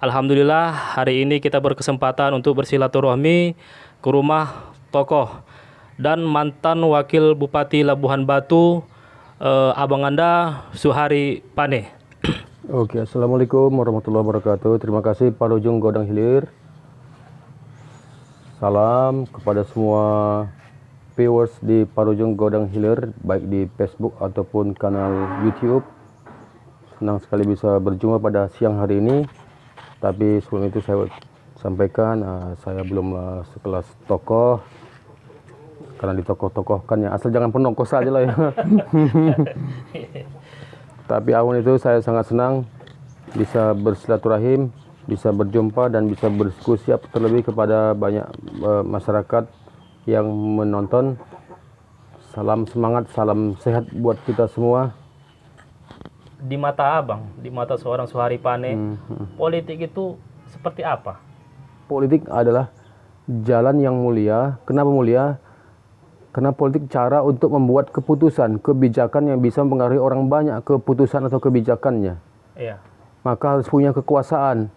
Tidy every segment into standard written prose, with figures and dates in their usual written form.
Alhamdulillah hari ini kita berkesempatan untuk bersilaturahmi ke rumah tokoh dan mantan Wakil Bupati Labuhan Batu, Abang Anda Suhari Pane. Oke, Assalamualaikum warahmatullahi wabarakatuh. Terima kasih Pak Rujung Godang Hilir. Salam kepada semua viewers di Parujung Godang Hilir, baik di Facebook ataupun kanal YouTube. Senang sekali bisa berjumpa pada siang hari ini. Tapi sebelum itu saya sampaikan, saya belumlah sekelas tokoh. Karena ditokoh-tokohkan ya, asal jangan penongkos saja lah ya. Tapi awal itu saya sangat senang bisa bersilaturahim, bisa berjumpa dan bisa berdiskusi terlebih kepada banyak masyarakat yang menonton. Salam semangat, salam sehat buat kita semua. Di mata Abang, di mata seorang Suhari Pane, politik itu seperti apa? Politik adalah jalan yang mulia. Kenapa mulia? Karena politik cara untuk membuat keputusan, kebijakan yang bisa mempengaruhi orang banyak, keputusan atau kebijakannya. Iya. Maka harus punya kekuasaan.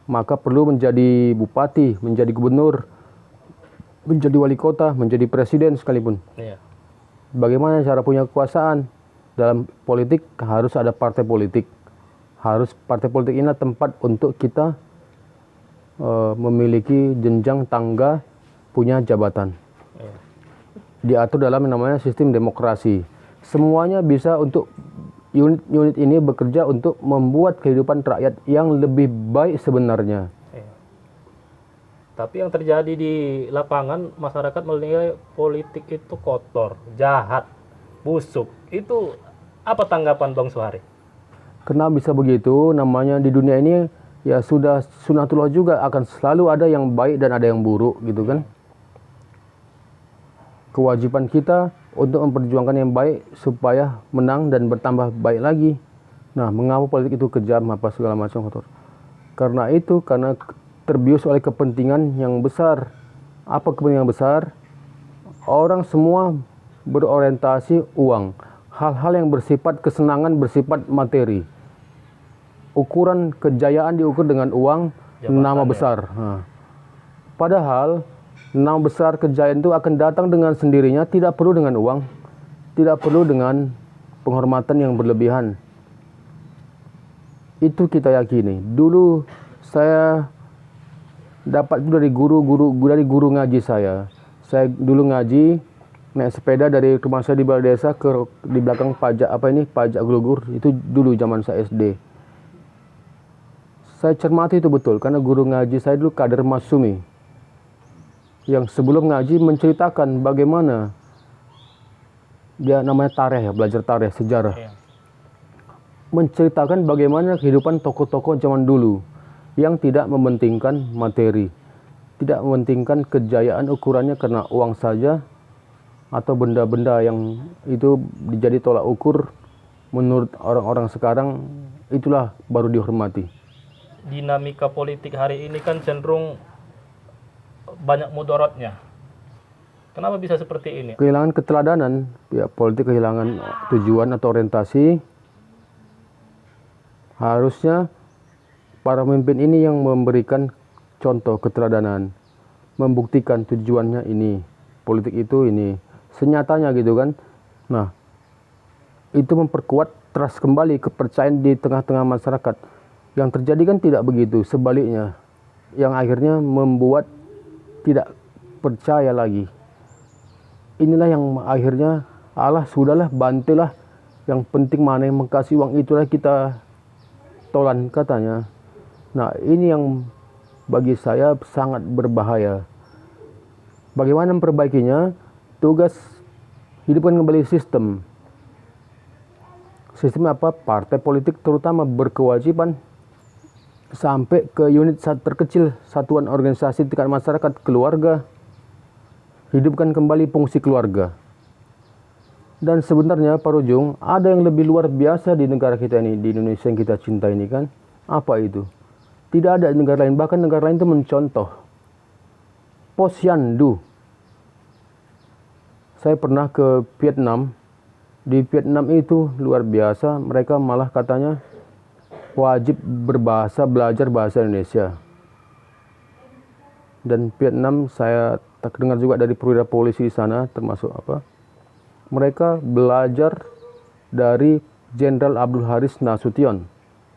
Maka perlu menjadi bupati, menjadi gubernur, menjadi wali kota, menjadi presiden sekalipun. Iya. Bagaimana cara punya kekuasaan? Dalam politik harus ada partai politik. Harus partai politik ini tempat untuk kita memiliki jenjang tangga punya jabatan. Iya. Diatur dalam yang namanya sistem demokrasi. Semuanya bisa untuk unit-unit ini bekerja untuk membuat kehidupan rakyat yang lebih baik sebenarnya. Iya. Tapi yang terjadi di lapangan, masyarakat menilai politik itu kotor, jahat, busuk. Itu apa tanggapan Bang Suhari? Kenapa bisa begitu? Namanya di dunia ini ya sudah sunatullah juga, akan selalu ada yang baik dan ada yang buruk gitu kan. Kewajiban kita untuk memperjuangkan yang baik supaya menang dan bertambah baik lagi. Nah, mengapa politik itu kejam apa segala macam kotor? Karena itu, karena terbius oleh kepentingan yang besar. Apa kepentingan besar? Orang semua berorientasi uang. Hal-hal yang bersifat kesenangan, bersifat materi. Ukuran kejayaan diukur dengan uang, nama besar. Nah, padahal nama besar kejayaan itu akan datang dengan sendirinya, tidak perlu dengan uang, tidak perlu dengan penghormatan yang berlebihan. Itu kita yakini. Dulu saya dapat itu dari guru ngaji saya. Saya dulu ngaji naik sepeda dari rumah saya di balai desa ke di belakang pajak Glugur, itu dulu zaman saya SD. Saya cermati itu betul karena guru ngaji saya dulu kader Masumi yang sebelum ngaji menceritakan bagaimana dia namanya tareh ya, belajar tareh sejarah. Iya. Menceritakan bagaimana kehidupan tokoh-tokoh zaman dulu yang tidak mementingkan materi, tidak mementingkan kejayaan ukurannya karena uang saja, atau benda-benda yang itu dijadi tolak ukur menurut orang-orang sekarang, itulah baru dihormati. Dinamika politik hari ini kan cenderung banyak mudorotnya. Kenapa bisa seperti ini? Kehilangan keteladanan, ya politik kehilangan tujuan atau orientasi. Harusnya para pemimpin ini yang memberikan contoh keteladanan, membuktikan tujuannya ini, politik itu ini. Senyatanya gitu kan. Nah, itu memperkuat trust kembali, kepercayaan di tengah-tengah masyarakat. Yang terjadi kan tidak begitu, sebaliknya. Yang akhirnya membuat tidak percaya lagi. Inilah yang akhirnya, Allah sudahlah, bantulah. Yang penting mana yang mengkasih uang itulah kita tolan katanya. Nah, ini yang bagi saya sangat berbahaya. Bagaimana memperbaikinya? Tugas hidupkan kembali sistem. Sistem apa? Partai politik terutama berkewajiban sampai ke unit terkecil, satuan organisasi tingkat masyarakat, keluarga. Hidupkan kembali fungsi keluarga. Dan sebenarnya Pak Rujung, ada yang lebih luar biasa di negara kita ini, di Indonesia yang kita cinta ini kan. Apa itu? Tidak ada di negara lain, bahkan negara lain itu mencontoh. Posyandu. Saya pernah ke Vietnam. Di Vietnam itu luar biasa. Mereka malah katanya wajib belajar bahasa Indonesia. Dan Vietnam, saya tak dengar juga dari perwira polisi di sana, termasuk mereka belajar dari Jenderal Abdul Haris Nasution,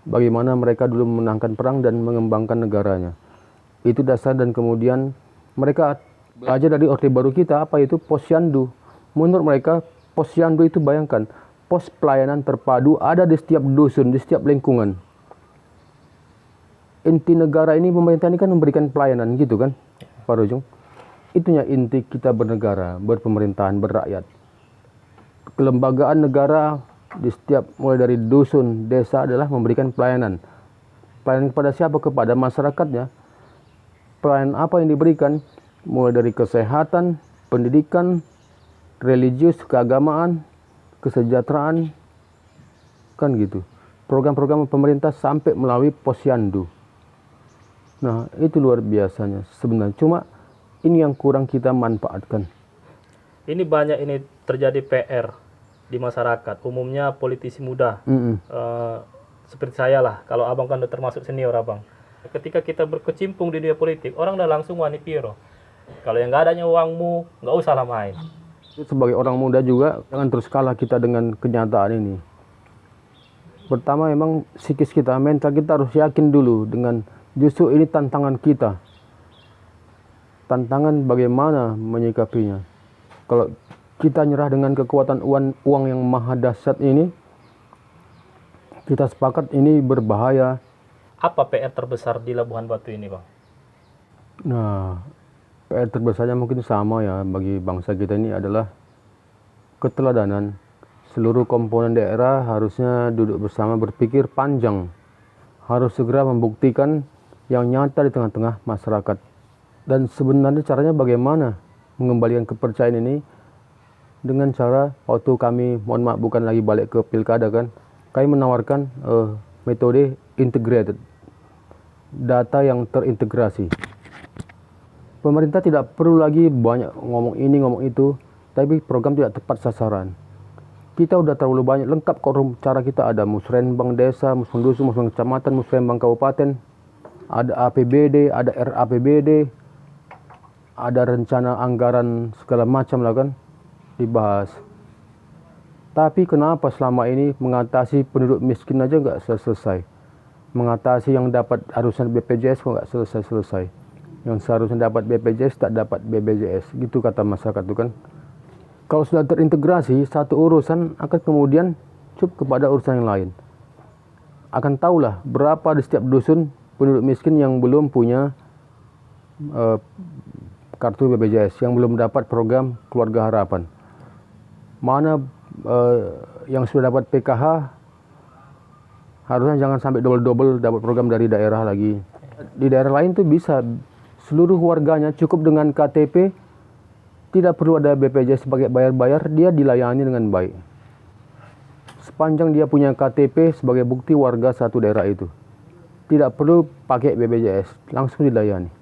bagaimana mereka dulu memenangkan perang dan mengembangkan negaranya. Itu dasar, dan kemudian mereka belajar dari Orde Baru kita, apa itu Posyandu. Menurut mereka, Posyandu itu, bayangkan, pos pelayanan terpadu ada di setiap dusun, di setiap lingkungan. Inti negara ini, pemerintah ini kan memberikan pelayanan gitu kan, Pak Rojong. Itunya inti kita bernegara, berpemerintahan, berakyat. Kelembagaan negara di setiap, mulai dari dusun, desa adalah memberikan pelayanan. Pelayanan kepada siapa? Kepada masyarakatnya. Pelayanan apa yang diberikan? Mulai dari kesehatan, pendidikan, religius, keagamaan, kesejahteraan, kan gitu. Program-program pemerintah sampai melalui Posyandu. Nah, itu luar biasanya sebenarnya. Cuma ini yang kurang kita manfaatkan. Ini banyak ini terjadi PR di masyarakat, umumnya politisi muda. Seperti saya lah, kalau abang kan udah termasuk senior abang. Ketika kita berkecimpung di dunia politik, orang udah langsung wani piro. Kalau yang nggak adanya uangmu, nggak usah lah main. Sebagai orang muda juga, jangan terus kalah kita dengan kenyataan ini. Pertama, memang psikis kita, mental kita harus yakin dulu dengan justru ini tantangan kita. Tantangan bagaimana menyikapinya. Kalau kita nyerah dengan kekuatan uang yang maha dahsyat ini, kita sepakat ini berbahaya. Apa PR terbesar di Labuhan Batu ini, Bang? Nah, PR terbesarnya mungkin sama ya bagi bangsa kita ini adalah keteladanan. Seluruh komponen daerah harusnya duduk bersama, berpikir panjang. Harus segera membuktikan yang nyata di tengah-tengah masyarakat. Dan sebenarnya caranya bagaimana mengembalikan kepercayaan ini? Dengan cara, waktu kami, mohon maaf bukan lagi balik ke pilkada kan, kami menawarkan metode integrated, data yang terintegrasi. Pemerintah tidak perlu lagi banyak ngomong ini, ngomong itu, tapi program tidak tepat sasaran. Kita udah terlalu banyak, lengkap kok cara kita, ada musrenbang desa, musrenbang dusun, musrenbang kecamatan, musrenbang kabupaten, ada APBD, ada RAPBD, ada rencana anggaran segala macam lah kan, dibahas. Tapi kenapa selama ini mengatasi penduduk miskin aja nggak selesai? Mengatasi yang dapat harusnya BPJS kok nggak selesai-selesai? Yang seharusnya dapat BPJS tak dapat BPJS, gitu kata masyarakat itu kan. Kalau sudah terintegrasi, satu urusan akan kemudian cukup kepada urusan yang lain. Akan tahulah berapa di setiap dusun penduduk miskin yang belum punya kartu BPJS, yang belum dapat program Keluarga Harapan. Mana yang sudah dapat PKH, harusnya jangan sampai double-double dapat program dari daerah lagi. Di daerah lain tuh bisa, seluruh warganya cukup dengan KTP, tidak perlu ada BPJS sebagai bayar-bayar, dia dilayani dengan baik. Sepanjang dia punya KTP sebagai bukti warga satu daerah itu. Tidak perlu pakai BPJS, langsung dilayani.